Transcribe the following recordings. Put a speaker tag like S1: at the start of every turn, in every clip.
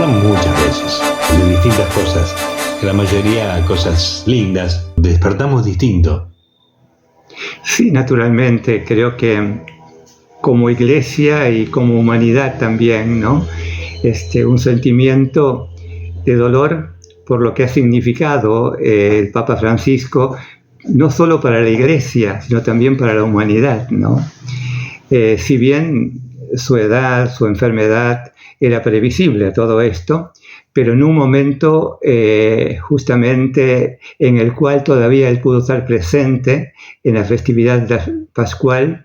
S1: despertamos muchas veces de distintas cosas, la mayoría cosas lindas, despertamos distinto.
S2: Sí, naturalmente, creo que como iglesia y como humanidad también, ¿no? Un sentimiento de dolor por lo que ha significado el Papa Francisco, no solo para la iglesia, sino también para la humanidad, ¿no? Si bien su edad, su enfermedad, era previsible todo esto, pero en un momento justamente en el cual todavía él pudo estar presente en la festividad pascual,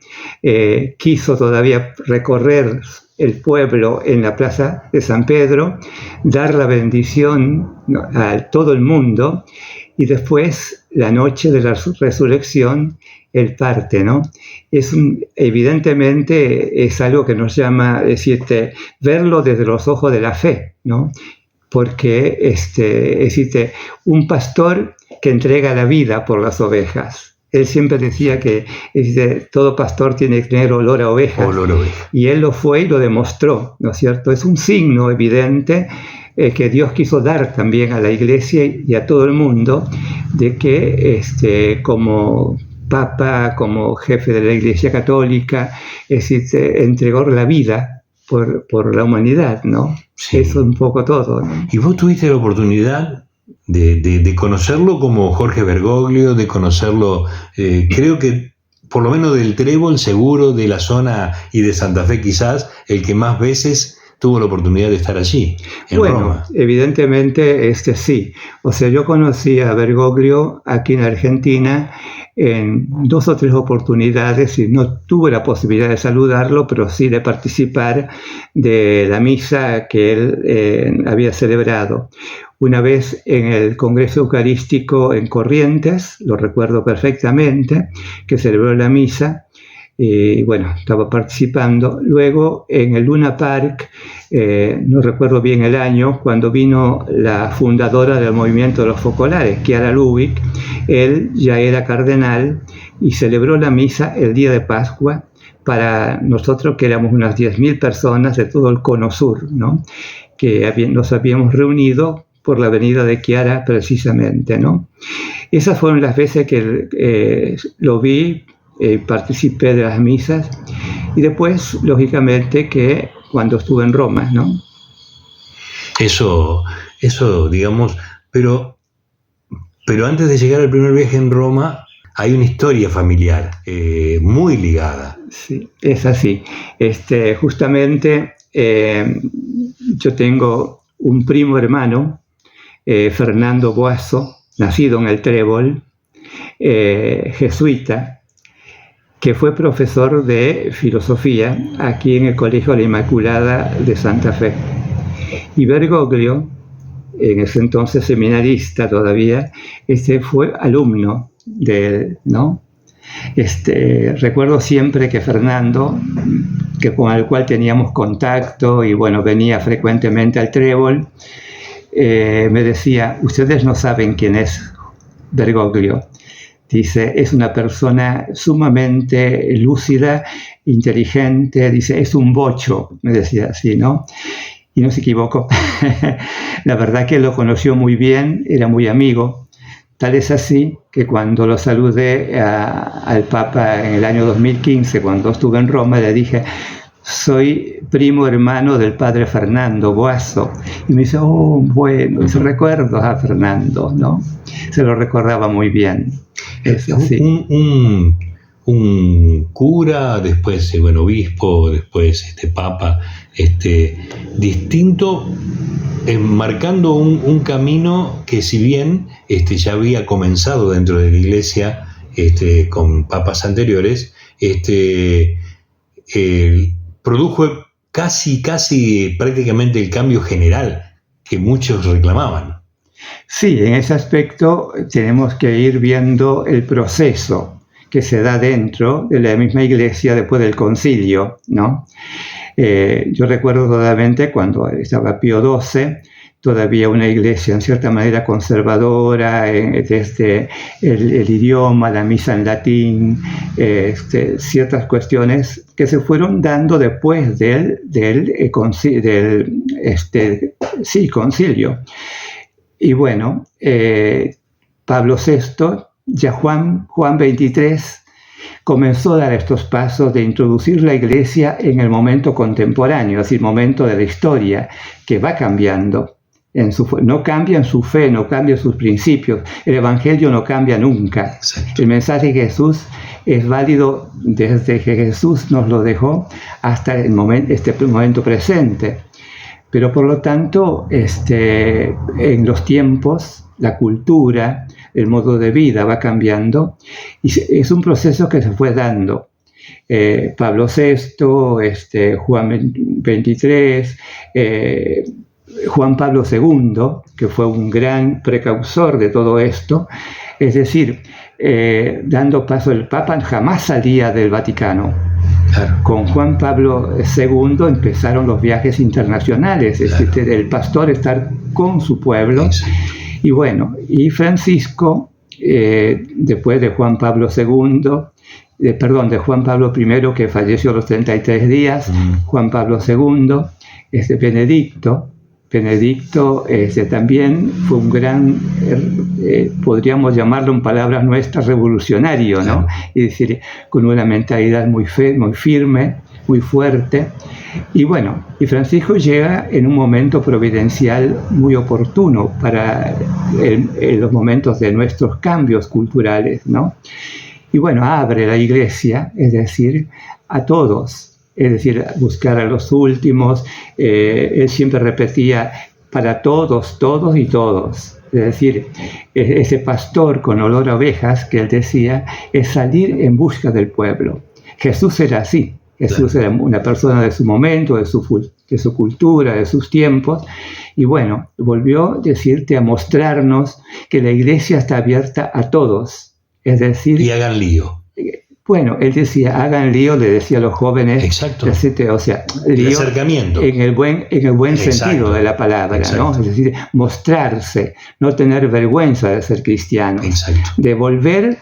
S2: quiso todavía recorrer el pueblo en la plaza de San Pedro, dar la bendición a todo el mundo, y después, la noche de la resurrección, él parte, ¿no? Evidentemente es algo que nos llama, verlo desde los ojos de la fe, ¿no? Porque existe un pastor que entrega la vida por las ovejas. Él siempre decía que todo pastor tiene que tener olor a ovejas. Y él lo fue y lo demostró, ¿no es cierto? Es un signo evidente que Dios quiso dar también a la iglesia y a todo el mundo, de que como Papa, como jefe de la Iglesia Católica, entregó la vida por la humanidad, ¿no? Sí. Eso es un poco todo, ¿no?
S1: ¿Y vos tuviste la oportunidad de conocerlo como Jorge Bergoglio, de conocerlo, creo que por lo menos del Trébol, seguro, de la zona y de Santa Fe quizás, el que más veces tuvo la oportunidad de estar allí, en Roma?
S2: Evidentemente, sí. O sea, yo conocí a Bergoglio aquí en Argentina en 2 o 3 oportunidades y no tuve la posibilidad de saludarlo, pero sí de participar de la misa que él había celebrado. Una vez en el Congreso Eucarístico en Corrientes, lo recuerdo perfectamente, que celebró la misa, y bueno, estaba participando. Luego en el Luna Park, no recuerdo bien el año, cuando vino la fundadora del movimiento de los focolares, Chiara Lubich, él ya era cardenal y celebró la misa el día de Pascua para nosotros, que éramos unas 10.000 personas de todo el Cono Sur, ¿no? Que nos habíamos reunido por la venida de Chiara precisamente, ¿no? Esas fueron las veces que lo vi, participé de las misas, y después, lógicamente, que cuando estuve en Roma, ¿no?
S1: Eso digamos, pero antes de llegar al primer viaje en Roma, hay una historia familiar muy ligada.
S2: Sí, es así. Justamente yo tengo un primo hermano, Fernando Boasso, nacido en el Trébol, jesuita, que fue profesor de filosofía aquí en el Colegio de la Inmaculada de Santa Fe. Y Bergoglio, en ese entonces seminarista todavía, fue alumno de él, ¿no? Recuerdo siempre que Fernando, con el cual teníamos contacto y bueno, venía frecuentemente al Trébol, me decía: ustedes no saben quién es Bergoglio. Dice, es una persona sumamente lúcida, inteligente, dice, es un bocho, me decía así, ¿no? Y no se equivocó. La verdad que lo conoció muy bien, era muy amigo. Tal es así que cuando lo saludé al Papa en el año 2015, cuando estuve en Roma, le dije: soy primo hermano del padre Fernando Boasso. Y me dice: oh, bueno, se recuerdo a Fernando, ¿no? Se lo recordaba muy bien. Es así.
S1: Un cura, después obispo, después papa, distinto, marcando un camino que, si bien ya había comenzado dentro de la iglesia con papas anteriores, produjo casi prácticamente el cambio general que muchos reclamaban.
S2: Sí, en ese aspecto tenemos que ir viendo el proceso que se da dentro de la misma iglesia después del concilio, ¿no? Yo recuerdo totalmente cuando estaba Pío XII, todavía una iglesia en cierta manera conservadora, desde el idioma, la misa en latín, ciertas cuestiones que se fueron dando después del concilio. Y bueno, Pablo VI, ya Juan XXIII, comenzó a dar estos pasos de introducir la iglesia en el momento contemporáneo, es decir, momento de la historia, que va cambiando. No cambia en su fe, no cambia en sus principios. El Evangelio no cambia nunca.
S1: Exacto.
S2: El mensaje de Jesús es válido desde que Jesús nos lo dejó hasta este momento presente. Pero por lo tanto, en los tiempos, la cultura, el modo de vida va cambiando y es un proceso que se fue dando. Pablo VI, Juan XXIII, Juan Pablo II, que fue un gran precursor de todo esto, es decir, dando paso, el Papa jamás salía del Vaticano.
S1: Claro.
S2: Con Juan Pablo II empezaron los viajes internacionales, es decir, el pastor estar con su pueblo.
S1: Sí.
S2: Y bueno, y Francisco, después de Juan Pablo II, de Juan Pablo I, que falleció a los 33 días, Juan Pablo II, Benedicto también fue un gran, podríamos llamarlo en palabras nuestras, revolucionario, ¿no? Es decir, con una mentalidad muy firme, muy fuerte. Y bueno, y Francisco llega en un momento providencial muy oportuno para los momentos de nuestros cambios culturales, ¿no? Y bueno, abre la iglesia, es decir, a todos. Es decir, buscar a los últimos. Él siempre repetía, para todos, todos y todos. Es decir, ese pastor con olor a ovejas que él decía, es salir en busca del pueblo. Jesús era así. Jesús era una persona de su momento, de su cultura, de sus tiempos. Y bueno, volvió a mostrarnos que la iglesia está abierta a todos. Es decir,
S1: y hagan lío.
S2: Bueno, él decía, hagan lío, le decía a los jóvenes.
S1: Exacto.
S2: O sea, lío
S1: el acercamiento.
S2: En el buen sentido de la palabra, ¿no? Es decir, mostrarse, no tener vergüenza de ser cristiano.
S1: Exacto.
S2: De volver,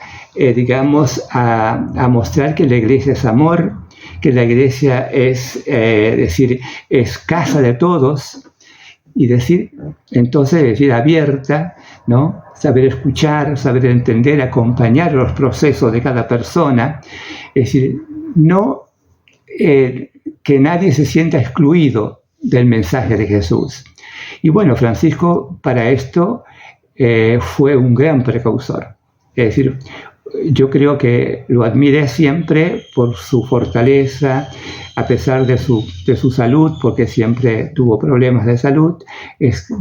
S2: a mostrar que la iglesia es amor, que la iglesia es casa de todos, y decir abierta, ¿no? Saber escuchar, saber entender, acompañar los procesos de cada persona, es decir, no que nadie se sienta excluido del mensaje de Jesús. Y bueno, Francisco para esto fue un gran precursor, es decir, yo creo que lo admiré siempre por su fortaleza, a pesar de su salud, porque siempre tuvo problemas de salud,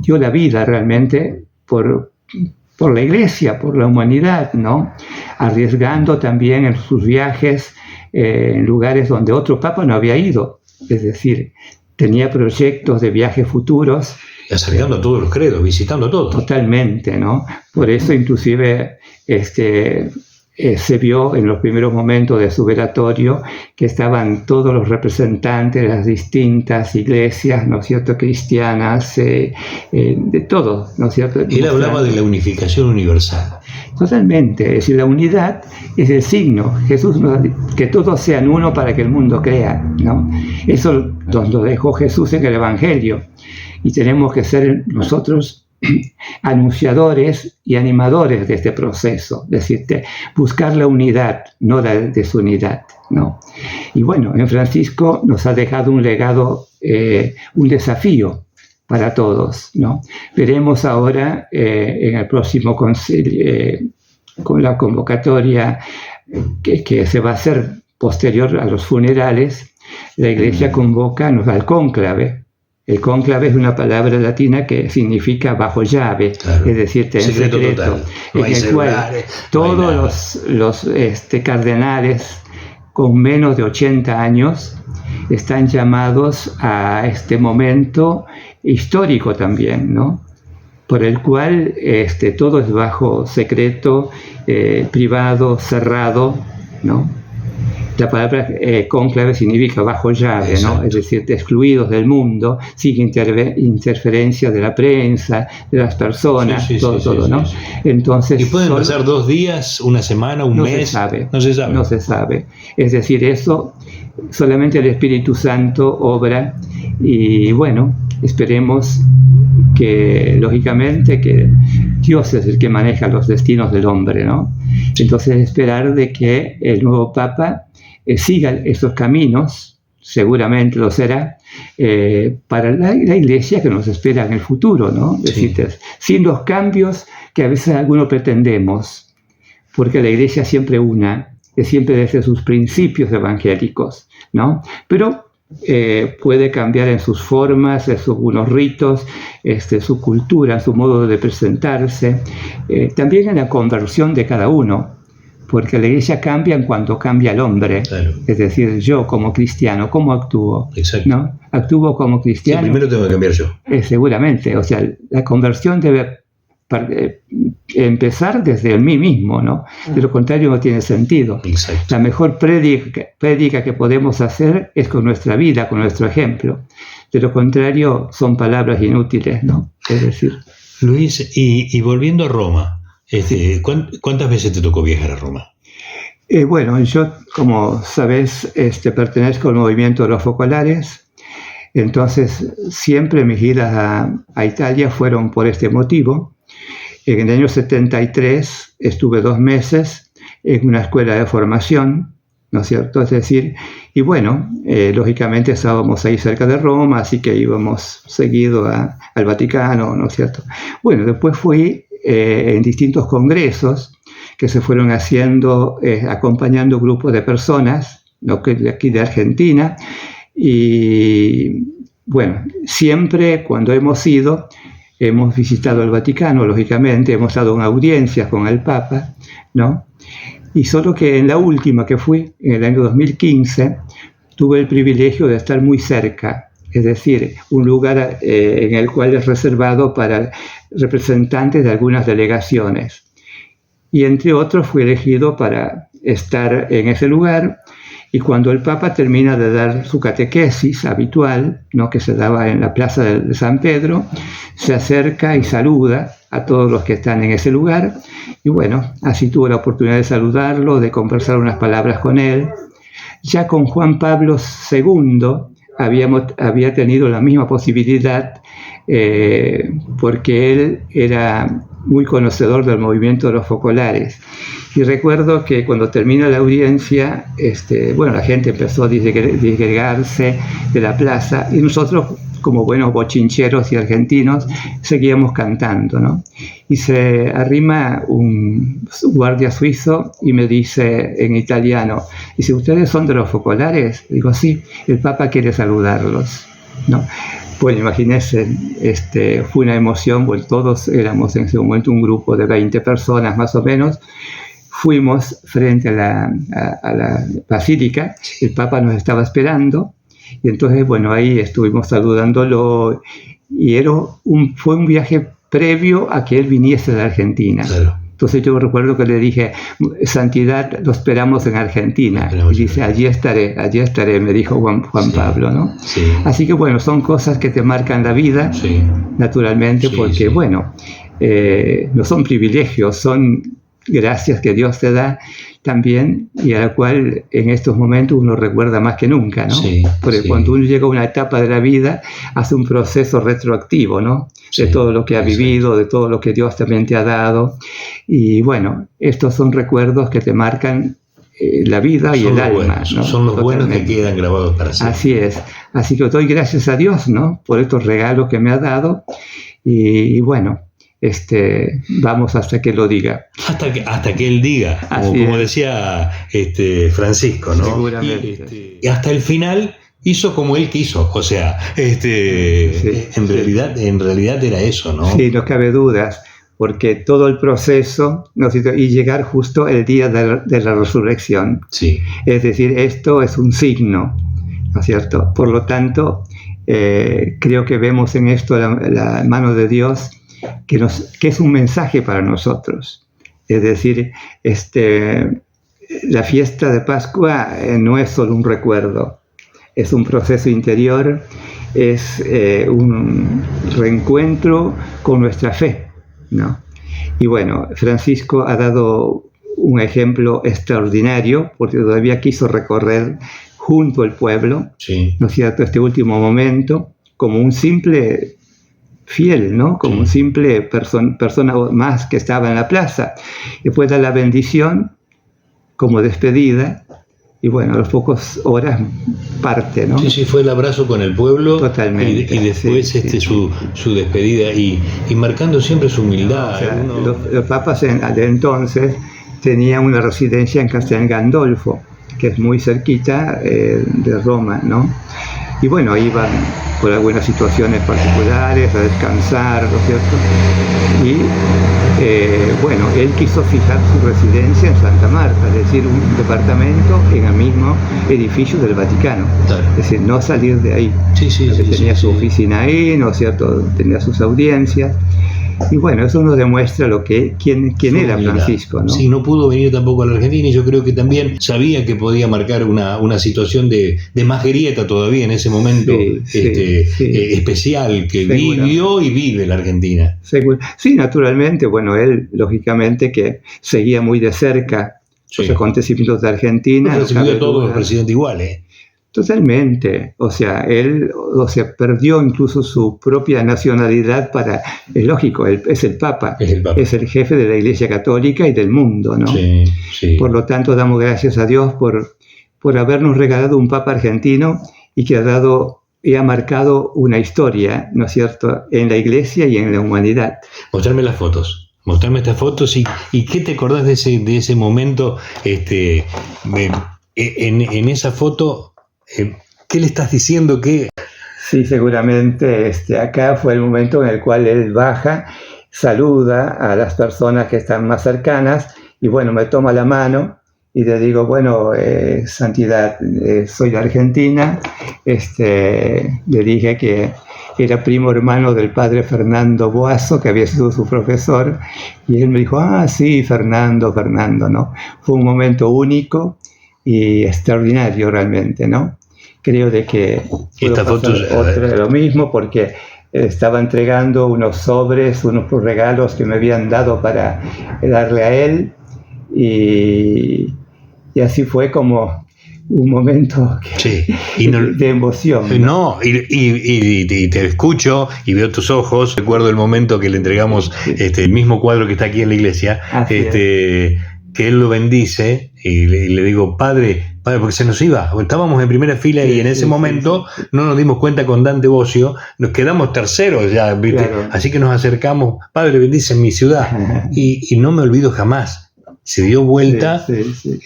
S2: dio la vida realmente por la iglesia, por la humanidad, ¿no? Arriesgando también en sus viajes en lugares donde otro papa no había ido, es decir, tenía proyectos de viajes futuros.
S1: Y acercando a todos los credos, visitando a todos.
S2: Totalmente, ¿no? Por eso inclusive se vio en los primeros momentos de su velatorio que estaban todos los representantes de las distintas iglesias, ¿no es cierto?, cristianas, de todo, ¿no es cierto?
S1: Él hablaba de la unificación universal.
S2: Totalmente, es decir, la unidad es el signo. Jesús que todos sean uno para que el mundo crea, ¿no? Eso lo dejó Jesús en el Evangelio y tenemos que ser nosotros anunciadores y animadores de este proceso, es decir, buscar la unidad, no la desunidad, ¿no? Y bueno, en Francisco nos ha dejado un legado, un desafío para todos, ¿no? Veremos ahora en el próximo concilio, con la convocatoria que se va a hacer posterior a los funerales, la Iglesia convoca, nos da el cónclave. El cónclave es una palabra latina que significa bajo llave, claro. Es decir, en secreto, no en el cual todos los cardenales con menos de 80 años están llamados a este momento histórico también, ¿no? Por el cual todo es bajo secreto, privado, cerrado, ¿no? La palabra cónclave significa bajo llave, ¿no? Es decir, excluidos del mundo, sin interferencia de la prensa, de las personas, todo, ¿no?
S1: Sí.
S2: Entonces,
S1: ¿y pueden pasar 2 días, una semana, un mes?
S2: No se sabe. Es decir, eso solamente el Espíritu Santo obra, y bueno, esperemos que, lógicamente, que Dios es el que maneja los destinos del hombre, ¿no? Entonces, esperar de que el nuevo Papa siga esos caminos, seguramente lo será, para la Iglesia que nos espera en el futuro, ¿no? Es decir, sin los cambios que a veces algunos pretendemos, porque la Iglesia siempre una, que siempre desde sus principios evangélicos, ¿no? Pero puede cambiar en sus formas, en algunos ritos, su cultura, su modo de presentarse, también en la conversión de cada uno, porque la Iglesia cambia en cuanto cambia el hombre.
S1: Claro.
S2: Es decir, yo como cristiano, ¿cómo actúo?
S1: Exacto.
S2: ¿No? ¿Actúo como cristiano?
S1: Sí, primero tengo que cambiar yo.
S2: Seguramente, o sea, la conversión debe empezar desde mí mismo, ¿no? De lo contrario no tiene sentido.
S1: Exacto.
S2: La mejor prédica que podemos hacer es con nuestra vida, con nuestro ejemplo. De lo contrario son palabras inútiles, ¿no? Es decir...
S1: Luis, y volviendo a Roma, ¿cuántas veces te tocó viajar a Roma?
S2: Bueno, yo, como sabes, pertenezco al movimiento de los focolares. Entonces, siempre mis idas a Italia fueron por este motivo. En el año 73 estuve 2 meses en una escuela de formación, ¿no es cierto? Es decir, y bueno, lógicamente estábamos ahí cerca de Roma, así que íbamos seguido al Vaticano, ¿no es cierto? Bueno, después fui en distintos congresos que se fueron haciendo, acompañando grupos de personas, ¿no? Que de aquí de Argentina. Y bueno, siempre cuando hemos ido, hemos visitado el Vaticano, lógicamente, hemos dado audiencias con el Papa, ¿no? Y solo que en la última que fui, en el año 2015, tuve el privilegio de estar muy cerca, es decir, un lugar en el cual es reservado para representantes de algunas delegaciones. Y entre otros fui elegido para estar en ese lugar. Y cuando el Papa termina de dar su catequesis habitual, ¿no? Que se daba en la plaza de San Pedro, se acerca y saluda a todos los que están en ese lugar. Y bueno, así tuve la oportunidad de saludarlo, de conversar unas palabras con él. Ya con Juan Pablo II había tenido la misma posibilidad, porque él era muy conocedor del movimiento de los focolares. Y recuerdo que cuando termina la audiencia, bueno, la gente empezó a disgregarse de la plaza y nosotros, como buenos bochincheros y argentinos, seguíamos cantando, ¿no? Y se arrima un guardia suizo y me dice en italiano, dice, ¿ustedes son de los focolares? Digo, sí, el Papa quiere saludarlos, ¿no? Bueno, imagínense, fue una emoción, pues todos éramos en ese momento un grupo de 20 personas más o menos. Fuimos frente a la basílica, el Papa nos estaba esperando, y entonces, bueno, ahí estuvimos saludándolo, y fue un viaje previo a que él viniese de Argentina.
S1: Claro.
S2: Entonces yo recuerdo que le dije, Santidad, lo esperamos en Argentina. Y dice, allí estaré, me dijo Juan Pablo, ¿no?
S1: Sí.
S2: Así que bueno, son cosas que te marcan la vida,
S1: sí.
S2: Naturalmente, sí, porque sí. Bueno, no son privilegios, son gracias que Dios te da también, y a la cual en estos momentos uno recuerda más que nunca, ¿no? Sí, porque cuando uno llega a una etapa de la vida, hace un proceso retroactivo, ¿no? De todo lo que ha vivido, de todo lo que Dios también te ha dado. Y bueno, estos son recuerdos que te marcan la vida y el alma, ¿no?
S1: Son los buenos que quedan grabados para siempre.
S2: Así es. Así que doy gracias a Dios, ¿no? Por estos regalos que me ha dado. Y bueno, vamos hasta que lo diga.
S1: Hasta que él diga, como decía Francisco, ¿no?
S2: Seguramente.
S1: Y hasta el final hizo como él quiso, o sea, en realidad era eso, ¿no?
S2: Sí, no cabe dudas, porque todo el proceso, ¿no? Y llegar justo el día de la resurrección.
S1: Sí.
S2: Es decir, esto es un signo, ¿no es cierto? Por lo tanto, creo que vemos en esto la mano de Dios, que es un mensaje para nosotros. Es decir, la fiesta de Pascua no es solo un recuerdo, es un proceso interior, es un reencuentro con nuestra fe, ¿no? Y bueno, Francisco ha dado un ejemplo extraordinario porque todavía quiso recorrer junto al pueblo,
S1: sí,
S2: ¿no es cierto?, este último momento, como un simple fiel, ¿no? Como
S1: sí,
S2: un simple persona más que estaba en la plaza. Y después da la bendición como despedida, y bueno, a las pocas horas parte, ¿no?
S1: Sí, sí, fue el abrazo con el pueblo.
S2: Totalmente.
S1: Y después
S2: Sí.
S1: su despedida y marcando siempre su humildad.
S2: O sea,
S1: Uno-
S2: los papas de entonces tenían una residencia en Castel Gandolfo, que es muy cerquita de Roma, ¿no? Y bueno, iban por algunas situaciones particulares a descansar, ¿no es cierto? Y bueno, él quiso fijar su residencia en Santa Marta, es decir, un departamento en el mismo edificio del Vaticano.
S1: Claro.
S2: Es decir, no salir de ahí.
S1: Sí, sí,
S2: Porque
S1: sí,
S2: tenía
S1: sí,
S2: su
S1: sí.
S2: oficina ahí, ¿no es cierto? Tenía sus audiencias. Y bueno, eso nos demuestra quién era Francisco, ¿no?
S1: Sí, no pudo venir tampoco a la Argentina y yo creo que también sabía que podía marcar una situación de más grieta todavía en ese momento
S2: Sí.
S1: especial que
S2: Seguramente.
S1: vivió y vive la Argentina.
S2: Sí, naturalmente, bueno, él lógicamente que seguía muy de cerca
S1: Sí.
S2: los acontecimientos de Argentina.
S1: No
S2: no
S1: recibió
S2: cabe
S1: a todos
S2: duda.
S1: los presidentes iguales.
S2: Totalmente, o sea, él perdió incluso su propia nacionalidad es lógico, él es el Papa,
S1: Es el Papa.
S2: es el jefe de la Iglesia Católica y del mundo, ¿no?
S1: Sí, sí.
S2: Por lo tanto, damos gracias a Dios por habernos regalado un Papa argentino y que ha marcado una historia, ¿no es cierto?, en la Iglesia y en la humanidad.
S1: Mostrarme las fotos. Mostrarme estas fotos y ¿qué te acordás de ese momento? En esa foto, ¿qué le estás diciendo? ¿Qué?
S2: Sí, seguramente acá fue el momento en el cual él baja, saluda a las personas que están más cercanas y bueno, me toma la mano y le digo, bueno, Santidad, soy de Argentina, le dije que era primo hermano del padre Fernando Boazo, que había sido su profesor, y él me dijo, sí, Fernando, ¿no? Fue un momento único y extraordinario realmente, ¿no? Creo de que
S1: Esta foto
S2: otra de lo mismo porque estaba entregando unos sobres, unos regalos que me habían dado para darle a él y así fue como un momento de emoción.
S1: No, y te escucho y veo tus ojos. Recuerdo el momento que le entregamos el mismo cuadro que está aquí en la iglesia, que él lo bendice y le digo, padre, porque se nos iba. Estábamos en primera fila y en ese momento no nos dimos cuenta con Dante Bocio, nos quedamos terceros ya, ¿viste?
S2: Claro.
S1: Así que nos acercamos, padre, bendice mi ciudad. Y no me olvido jamás. Se dio vuelta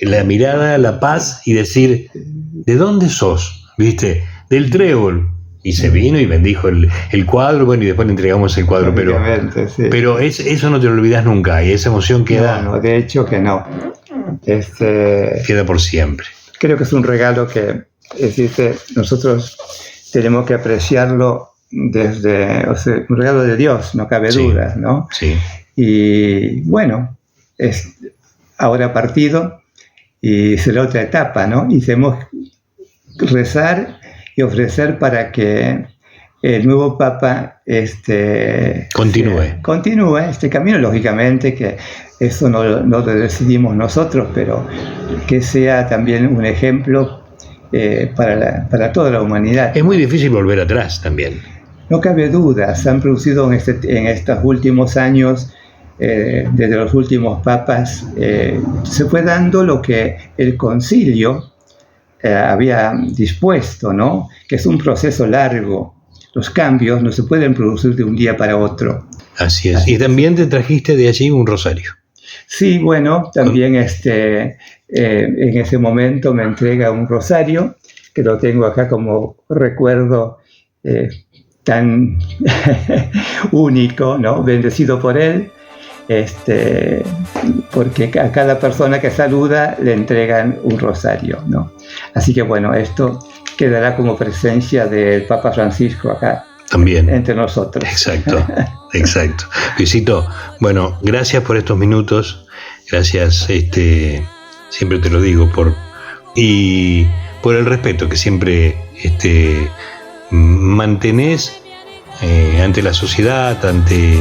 S1: la mirada, la paz y decir, ¿de dónde sos? ¿Viste? Del Trébol. Y se vino y bendijo el cuadro, bueno, y después le entregamos el cuadro, pero eso no te lo olvidas nunca y esa emoción queda.
S2: No, de hecho que no.
S1: Queda por siempre.
S2: Creo que es un regalo que nosotros tenemos que apreciarlo desde, un regalo de Dios, no cabe duda, ¿no?
S1: Sí.
S2: Y bueno, ahora partido y será otra etapa, ¿no? Y debemos rezar y ofrecer para que el nuevo Papa continúe este camino, lógicamente que eso no lo decidimos nosotros, pero que sea también un ejemplo para toda la humanidad.
S1: Es muy difícil volver atrás también.
S2: No cabe duda, se han producido en estos últimos años, desde los últimos papas, se fue dando lo que el concilio había dispuesto, ¿no? Que es un proceso largo. Los cambios no se pueden producir de un día para otro.
S1: Así es. Y también te trajiste de allí un rosario.
S2: Sí, bueno, también en ese momento me entrega un rosario, que lo tengo acá como recuerdo tan único, ¿no? Bendecido por él, porque a cada persona que saluda le entregan un rosario, ¿no? Así que bueno, esto quedará como presencia del Papa Francisco acá
S1: también
S2: entre nosotros.
S1: Exacto. Luisito, bueno, gracias por estos minutos, gracias siempre te lo digo, y por el respeto que siempre mantenés ante la sociedad, ante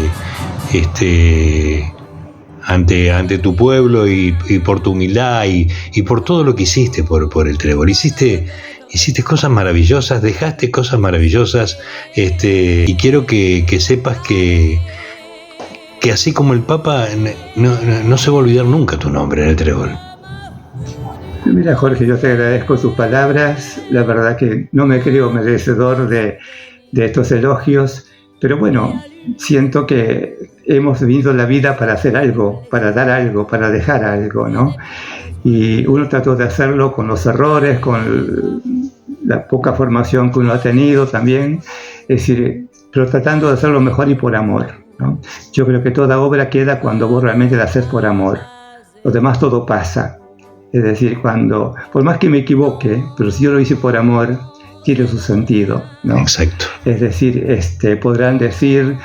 S1: tu pueblo, y por tu humildad y por todo lo que hiciste por el trébol. Hiciste cosas maravillosas, dejaste cosas maravillosas, y quiero que sepas que así como el Papa no se va a olvidar nunca tu nombre en el trébol.
S2: Mira, Jorge, yo te agradezco tus palabras. La verdad que no me creo merecedor de estos elogios, pero bueno, siento que hemos vivido la vida para hacer algo, para dar algo, para dejar algo, ¿no? Y uno trató de hacerlo con los errores, con la poca formación que uno ha tenido también, es decir, pero tratando de hacerlo mejor y por amor, ¿no? Yo creo que toda obra queda cuando vos realmente la haces por amor. Lo demás todo pasa. Es decir, por más que me equivoque, pero si yo lo hice por amor, tiene su sentido, ¿no?
S1: Exacto.
S2: Es decir, podrán decir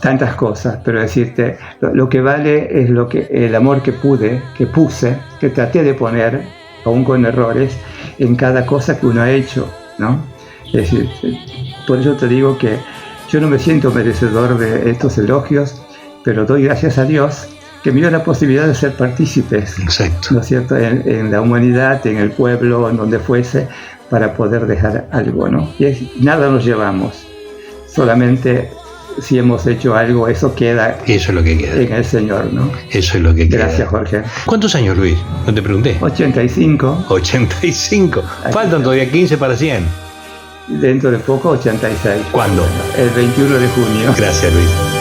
S2: tantas cosas, pero decirte, lo que vale es el amor que traté de poner, aún con errores, en cada cosa que uno ha hecho, ¿no? Es decir, por eso te digo que yo no me siento merecedor de estos elogios, pero doy gracias a Dios que me dio la posibilidad de ser partícipes,
S1: exacto,
S2: ¿no es cierto?, en la humanidad, en el pueblo, en donde fuese, para poder dejar algo, ¿no? Y nada nos llevamos, solamente si hemos hecho algo, eso queda.
S1: Eso es lo que queda
S2: en el Señor, ¿no?
S1: Eso es lo que queda.
S2: Gracias, Jorge.
S1: ¿Cuántos años, Luis? No te pregunté.
S2: 85.
S1: 85. Faltan todavía 15 para 100.
S2: Dentro de poco, 86.
S1: ¿Cuándo?
S2: El 21 de junio.
S1: Gracias, Luis.